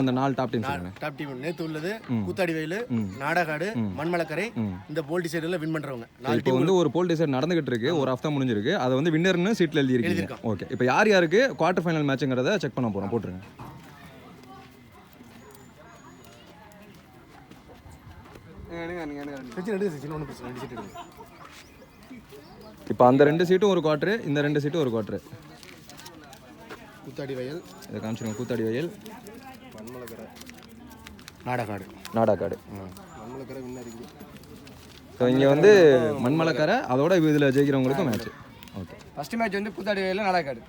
அந்த 4 top team top team நேத்து உள்ளது கூத்தாடி வயல், நாடாகாடு, மண்மலக்கரை இந்த போல் டிசைட்ல வின் பண்றவங்க. இப்போ வந்து ஒரு போல் டிசைட் நடந்துகிட்டு இருக்கு, ஒரு ஹாஃப் தான் முடிஞ்சிருக்கு. அதை வந்து வின்னர்னு சீட்ல எழுதிருக்கீங்க. ஓகே, இப்போ யார் யாருக்கு குவார்டர் ஃபைனல் மேட்ச்ங்கறத செக் பண்ண போறோம். போட்டுருங்க. இப்போ அந்த 2 சீட்டும் ஒரு குவார்டர், இந்த 2 சீட்டும் ஒரு குவார்டர். கூத்தாடி வயல் இதை காமிச்சிருங்க. கூத்தாடி வயல், மண்மலக்கரை, நாடாகாடு. மண்மலக்கரை வின்னர் இங்கே. ஸோ இங்கே வந்து மண்மலக்கரை, அதோட இதில் ஜெயிக்கிறவங்களுக்கும் மேட்ச். ஓகே, ஃபர்ஸ்ட் மேட்ச் வந்து கூத்தாடி வயல், நாடாகாடு.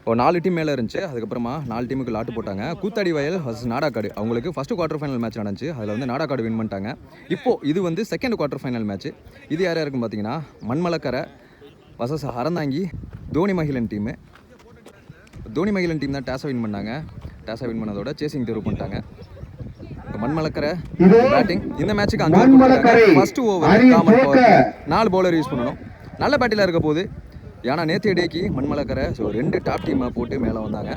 ஒரு 4 டீம் மேலே இருந்துச்சு. அதுக்கப்புறமா 4 டீமுக்கு லாட்டு போட்டாங்க. கூத்தாடி வயல் வர்சஸ் நாடாகாடு. அவங்களுக்கு ஃபஸ்ட்டு குவார்டர் ஃபைனல் மேட்ச் நடந்துச்சு. அதில் வந்து நாடாகாடு வின் பண்ணிட்டாங்க. இப்போது இது வந்து செகண்ட் குவார்டர் ஃபைனல் மேட்ச். இது யார் யாருக்குன்னு பார்த்தீங்கன்னா Manmalakkarai versus Aranthangi Dhoni Magizhan team. Dhoni Magizhan team தான் டாஸை வின் பண்ணாங்க. டாஸை வின் பண்ணதோட சேசிங் தேர்வு பண்ணிட்டாங்க. மண்மலக்கரை பேட்டிங். இந்த மேட்ச்சுக்கு 5 first over common power 4 bowler use பண்ணணும். நல்ல பேட்டில் இருக்க போது. ஏன்னா நேற்று டேக்கு மண்மலக்கரை ஸோ 2 டாப் டீமை போட்டு மேலே வந்தாங்க.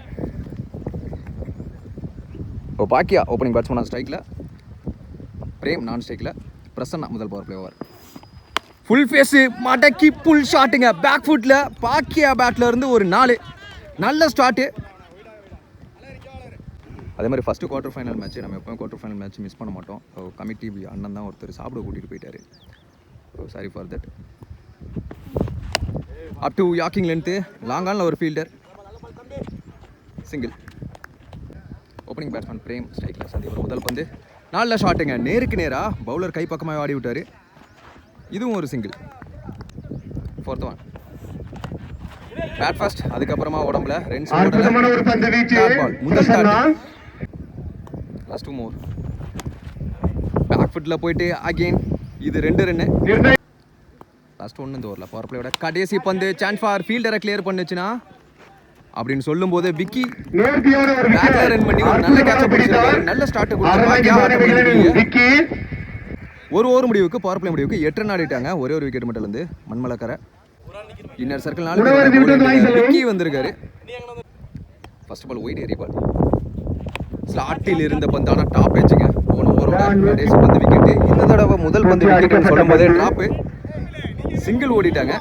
இப்போ பாக்கியா ஓப்பனிங் பேட்ஸ்மேன் ஸ்ட்ரைக்கில், பிரேம் நான் ஸ்ட்ரைக்கில், பிரசன்னா முதல் power play over. Full phase மடக்கி புல் ஷாட்டுங்க. பேக் ஃபுட்டில் பாக்கியா பேட்டில் இருந்து ஒரு 4 நல்ல ஸ்டார்ட்டு. அதே மாதிரி ஃபஸ்ட்டு குவார்டர் ஃபைனல் மேட்ச் நம்ம எப்போயும் குவார்டர் ஃபைனல் மேட்ச் மிஸ் பண்ண மாட்டோம். கமிட்டி அண்ணன் தான் ஒருத்தர் சாப்பிட கூட்டிகிட்டு போயிட்டார். Sorry for that. Up to yorking length, லாங்கானில் ஒரு fielder, single. Opening batsman Prem ஸ்ட்ரைக்கில் சந்தீப் முதல் பந்து. நல்ல ஷாட்டுங்க, நேருக்கு நேராக பவுலர் கை பக்கமாக ஆடி விட்டார். இதுவும் ஒரு single. 4th one bad first. அதுக்கப்புறமா உடம்புல ரெண்டு பால் முதல் டாட். லாஸ்ட் 2 மோர் பேக் ஃபுட்டில் போயிட்டு அகெயின் இது 2 ரன்னு. லாஸ்ட் 1 இந்த ஓவரில் பவர் பிளேயோட கடைசி பந்து. சான்ஸ் ஃபார் ஃபீல்டரை கிளியர் பண்ணுச்சுன்னா அப்படின்னு சொல்லும் போது விக்கி பேட்ல ரன் பண்ணி ஒரு நல்ல கேட்சப் பிடிச்சிருக்காரு. நல்ல ஸ்டார்ட் கொடுத்து ஒரு ஓவர் முடிவுக்கு பவர் பிளே முடிவுக்கு 8 ரன் ஆடிட்டாங்க. ஒரே ஒரு விக்கெட் மட்டும் இருந்து மண்மலக்கரை இன்னர் சர்க்கிள் 4 விக்கி வந்திருக்காரு. ஃபர்ஸ்ட் பால் ஒயிட் ஏரி பால் ஸ்லாட்டில் இருந்த பந்து. ஆனால் டாப் வச்சுங்க போன ஓவரோட கடைசி பந்து விக்கெட்டு. இந்த தடவை முதல் பந்து விக்கெட் சொல்லும் போதே ட்ராப்பு, சிங்கிள் ஓடிட்டாங்க.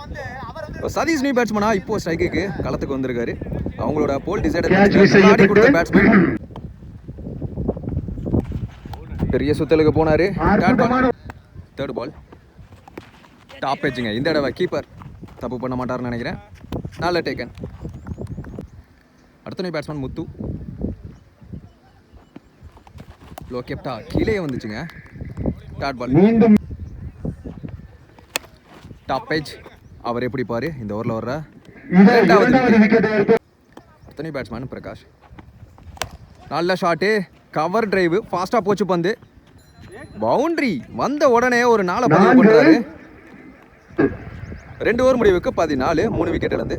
சதீஷ் நியூ பேட்ஸ்மேனா இப்போ ஸ்ட்ரைக்குக்கு களத்துக்கு வந்திருக்காரு. அவங்களோட போல் டிசைடர் ஆடி கொடுத்த பேட்ஸ்மேன் பெரிய சுத்தலுக்கு போனாரு. தேர்ட் பால் டாப் பேச்சுங்க. இந்த தடவை கீப்பர் தப்பு பண்ண மாட்டாருன்னு நினைக்கிறேன். நல்ல டேக்கன். அடுத்த நியூ பேட்ஸ்மேன் முத்து. லோ கேப்டா கீழே வந்துச்சுங்க. தேர்ட் பால் டாப் பேஜ். அவர் எப்படி பாரு இந்த ஓவரில் வர்ற 2வது அத்தனை பேட்ஸ்மேன் பிரகாஷ். நல்ல ஷாட்டு, கவர் டிரைவு, ஃபாஸ்ட்டாக போச்சு பந்து, பவுண்ட்ரி. வந்த உடனே ஒரு 4 பதிவு பண்ணுறாரு. 2 ஓவர் முடிவுக்கு 14, 3 விக்கெட் இழந்து.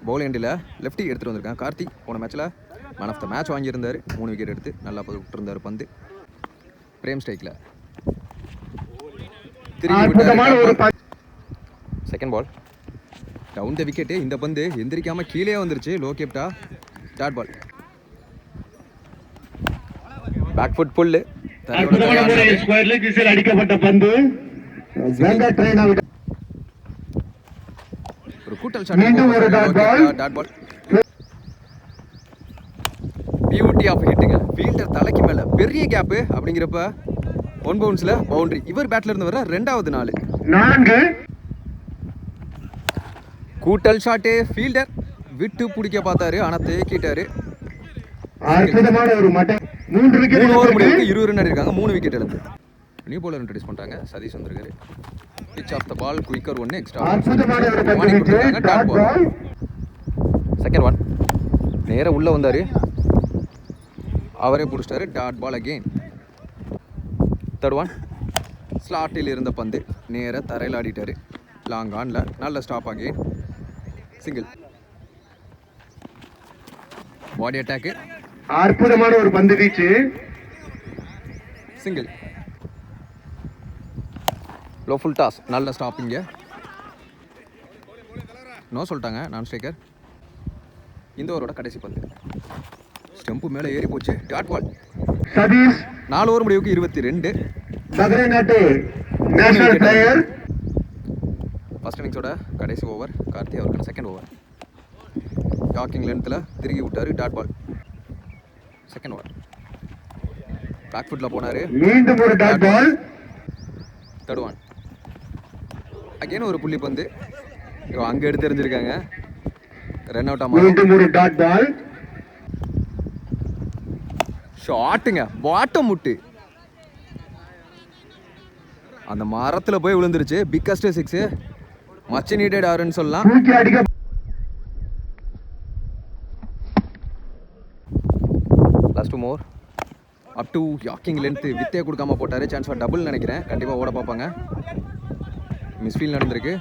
பவுல் எண்டில் லெஃப்டி எடுத்துகிட்டு வந்திருக்காங்க கார்த்தி. போன மேட்ச்சில் மேன் ஆஃப் த மேட்ச் வாங்கியிருந்தார். 3 விக்கெட் எடுத்து நல்லா விட்டுருந்தார் பந்து. பிரேம் ஸ்ட்ரைக்கில் second ball down the wicket. இந்த பந்து எந்திரிக்காமல் கீழே வந்துருச்சு. லோ கேப்டா. Third ball back foot pull. அடிக்கப்பட்ட பந்து ஒரு கூட்டல் shot. Dot ball beauty of ஹிட்டுங்க. ஃபீல்டர் தலைக்கு மேலே பெரிய கேப்பு. அப்படிங்கிறப்ப 1 பவுன்ஸில் பவுண்டரி. இவர் பேட்ல இருந்து வர 2வது 4 கூட்டல் ஷாட்டு. ஃபீல்டர் விட்டு பிடிக்க பார்த்தாரு, ஆனால் தேக்கிட்டாரு. 3 ஓவர் முடிவுக்கு 20 ரன் அடிருக்காங்க. 3 விக்கெட் இழந்து. நியூ பவுலர் இன்ட்ரோடியூஸ் பண்ணிட்டாங்க. சதீஷ் வந்திருக்காரு. Pitch of the ball quicker 1 extra கொடுத்துருக்காங்க. டாட் பால் செகண்ட் ஒன் நேராக உள்ளே வந்தார். அவரே பிடிச்சிட்டாரு. Dot ball again. Third one ஸ்லாட்டில் இருந்த பந்து நேராக தரையில் ஆடிட்டார். லாங் ஆனில் நல்ல stop again. Single. Body attack. அற்புதமான ஒரு பந்து வீச்சு. சிங்கிள். Low full toss. நல்ல ஸ்டாப்பிங்க. நோ சொல்லிட்டாங்க நான் ஸ்ட்ரைக்கர். இந்த ஓவரோட கடைசி பந்து ஸ்டெம்பு மேலே ஏறி போச்சு. Dot ball. சதீஷ் 4 ஓவர் முடிவுக்கு 22. மதுரை நாட்டு நேஷனல் பிளேயர். ஃபர்ஸ்ட் இன்னிங்ஸோட கடைசி ஓவர் கார்த்தி அவருக்கான செகண்ட் ஓவர். யாக்கிங் லென்த்தில் திருகி விட்டார். Dot ball. Second over back ஃபுட்டில் போனார். மீண்டும் ஒரு dot ball. Third one again ஒரு புள்ளி பந்து அங்கே எடுத்து எறிஞ்சிருக்காங்க. ரன் அவுட் ஆமாம். மீண்டும் ஒரு டாட் பால். ஷாட்டுங்க பாட்டம் முட்டு அந்த மரத்தில் போய் விழுந்துருச்சு. பிக்கஸ்ட் 6 மச் நீடட் ஆறுன்னு சொல்லலாம். தூக்கி அடிக்க last more up to yorking length வித்தே கொடுக்காம போட்டார். சான்ஸ் ஃபார் டபுள் நினைக்கிறேன். கண்டிப்பாக ஓட பார்ப்பாங்க. மிஸ்ஃபீல் நடந்திருக்கு.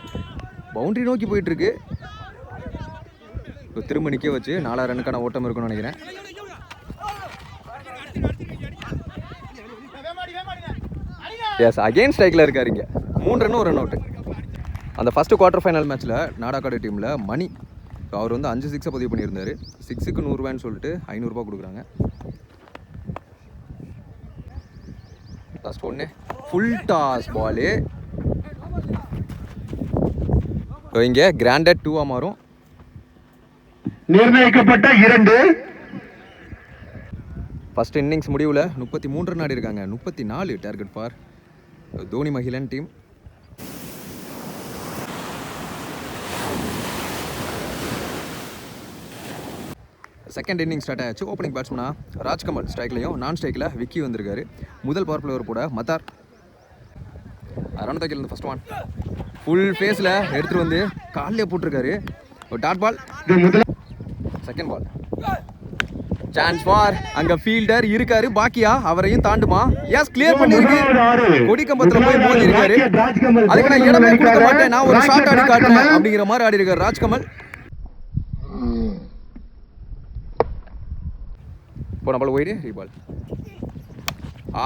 பவுண்டரி நோக்கி போயிட்டுருக்கு. இப்போ திரும்ப நிற்க வச்சு 4 ரன்னுக்கான ஓட்டம் இருக்குன்னு நினைக்கிறேன். எஸ் அகெயின் ஸ்ட்ரைக்கில் இருக்கார். இங்கே 3 ரன் 1 ரன் அவுட்டு. அந்த ஃபஸ்ட்டு குவார்டர் ஃபைனல் மேட்ச்சில் நாடாக்காடு டீமில் மணி அவர் வந்து 5 6 பதிவு பண்ணியிருந்தார். 6க்கு 100 ரூபான்னு சொல்லிட்டு 500 ரூபா கொடுக்குறாங்க. லாஸ்ட் ஒன்று ஃபுல் டாஸ் பாலு. இங்கே கிராண்டட் 2 மாறும். நிர்ணயிக்கப்பட்ட 2. ஃபர்ஸ்ட் இன்னிங்ஸ் முடிவில் 33 ரன் ஆடி இருக்காங்க. 34 target for Dhoni Magizhan team. Second inning start ஆச்சு. ஓப்பனிங் பேட்ஸ்மனா ராஜ்கமல் ஸ்ட்ரைக்லையும் நான் ஸ்ட்ரைக்கில் விக்கி வந்திருக்காரு. முதல் பவர் பிளேவர் போட மத்தார். அரௌண்ட் தைக்கல் ஃபர்ஸ்ட் ஒன் ஃபுல் ஃபேஸில் எடுத்துகிட்டு வந்து காலிலே போட்டிருக்காரு. ஒரு dot ball. Second ball chance for அங்க ஃபீல்டர் இருக்காரு. பாக்கியா அவரையும் தாண்டுமா? எஸ் கிளியர் பண்ணிருக்கு. கொடி கம்பத்துல போய் மோதி இருக்காரு. அதுக்கு நான் இடமே கொடுக்க மாட்டேன், நான் ஒரு ஷாட் ஆடி காட்டுறேன் அப்படிங்கிற மாதிரி ஆடி இருக்காரு ராஜ்கமல். போன பால் ஒயிடு ரீபால்.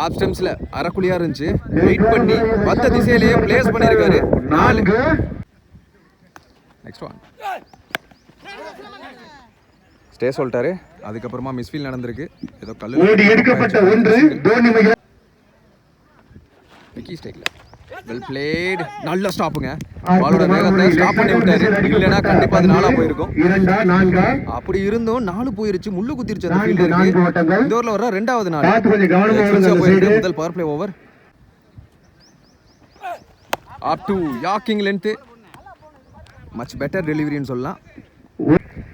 ஆஃப் ஸ்டெம்ஸ்ல அரைக்குழியா இருந்துச்சு. வெயிட் பண்ணி மத்த திசையிலேயே பிளேஸ் பண்ணியிருக்காரு. 4. நெக்ஸ்ட் ஒன் ஸ்டே சொல்லிட்டாரு. அதுக்கப்புறமா மிஸ்ஃபீல் நடந்திருக்கு. ஏதோ கல்லு எடுக்கப்பட்ட 1 தோனி மகிழன். விக்கி ஸ்ட்ரைக்ல வெல் பிளேட். நல்ல ஸ்டாப்புங்க. பாலோட வேகத்தை ஸ்டாப் பண்ணி விட்டாரு. இல்லைன்னா கண்டிப்பா அது 4 போயிருக்கும். 2 4 அப்படி இருந்தும் 4 போயிருச்சு. முள்ளு குத்திருச்சு அந்த ஃபீல்டருக்கு. இந்த ஓவர்ல வர 2வது 4 போயிருக்கு. முதல் power play over. Up to yorking length much better டெலிவரின்னு சொல்லலாம்.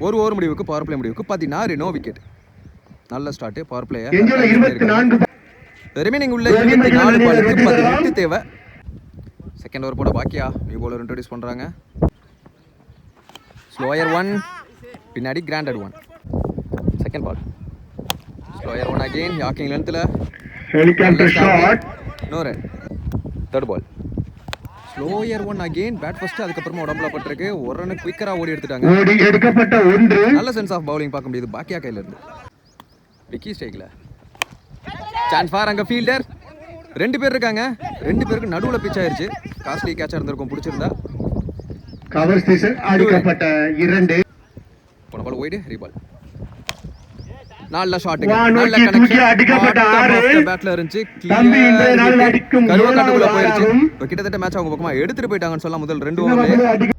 ஒரு ஓவர் முடிவுக்கு பவர் பிளே முடிவுக்கு 16 நோ விக்கெட். நல்ல ஸ்டார்ட் பவர் பிளே. ரிமைனிங் உள்ள 24 பாலுக்கு 18 தேவை. செகண்ட் ஓவர் போட பாக்கியா நியூ பவுலர் இன்ட்ரோடியூஸ் பண்றாங்க. ஸ்லோயர் 1 பின்னாடி கிராண்டட் 1. Second ball slower 1 again yorking லென்த்ல helicopter shot. No run. Third ball slower 1 again pad first. அதுக்கப்புறமா உடம்புல பட்டிருக்கு. ஒரு ரன் குவிக்கரா ஓடி எடுத்துட்டாங்க. ஓடி எடுக்கப்பட்ட 1. நல்ல சென்ஸ் ஆஃப் பவுலிங் பார்க்க முடியுது பாக்கியா கையில இருந்து. விக்கி ஸ்ட்ரைக்ல சான்ஸ் ஃபார் அங்க ஃபீல்டர் 2 பேர் இருக்காங்க. 2 பேருக்கு நடுவுல பிட்ச் ஆயிருச்சு. காஸ்ட்லி கேட்சா இருந்திருக்கும் பிடிச்சிருந்தா. கவர் ஸ்டேஷன் அடிக்கப்பட்ட 2. போன பால் ஒயிடு ரீபால். நல்ல ஷாட்டுங்க. வானோக்கி நல்ல தூக்கி கனெக்ஷன் அடிக்கப்பட்ட 6. பேட்ல இருந்துச்சு. தம்பி இந்த நாள் அடிக்கும் கருவக்காட்டுக்குள்ள போயிருச்சு. ஆகும். இப்போ கிட்டத்தட்ட மேட்ச் அவங்க பக்கமா எடுத்துட்டு போயிட்டாங்கன்னு சொல்லலாம். முதல் 2 ஓவர்ல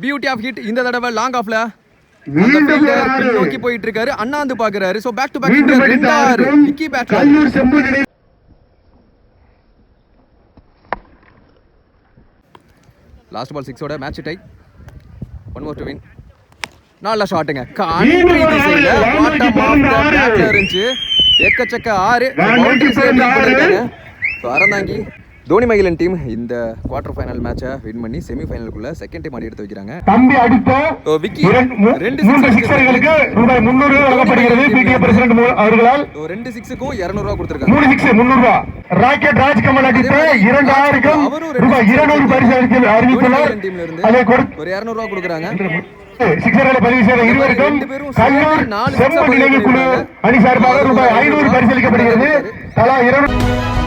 பியூட்டி ஆஃப் ஹிட். இந்த தடவை லாங் ஆஃப்ல நோக்கி போயிட்டு இருக்காரு. அண்ணாந்து பாக்குறாரு. So back to back 2 Vicky பேட்ல கல்லூர் செம்பு நினைவு. லாஸ்ட் பால் 6 ஓட match tie. 1 more to win. நல்ல ஷாட்டுங்க. கான்ட்ரி திசையில பாட்டம் ஆஃப் தி பேட்ல இருந்துச்சு. எக்கச்சக்க 6 பவுண்டரி சேவ் பண்ணிருக்காங்க. சோ அறந்தாங்கி தோனி மகிழன் டீம் இந்த குவார்டர் ஃபைனல் மேட்சை வின் பண்ணி செமி ஃபைனலுக்குள்ள செகண்ட் டைம் ஆடி எடுத்து வைக்கிறாங்க. தம்பி அடித்த விக்கி 2 சிக்ஸர்களுக்கு ரூபாய் 300 வழங்கப்படுகிறது பிடிஏ பிரசிடென்ட் அவர்களால். 2 6க்கும் 200 ரூபாய் கொடுத்திருக்காங்க. 3 6 300 ரூபாய். ராக்கெட் ராஜ்கமல் அடித்த 2 6க்கும் ரூபாய் 200 பரிசு அறிவித்துள்ளார். அதை ஒரு 200 ரூபாய் கொடுக்குறாங்க. சிக்ஸர்களை பதிவு செய்த இருவருக்கும் கல்லூர் செம்பு நினைவு குழு அணி சார்பாக ரூபாய் 500 பரிசளிக்கப்படுகிறது. தலா 200.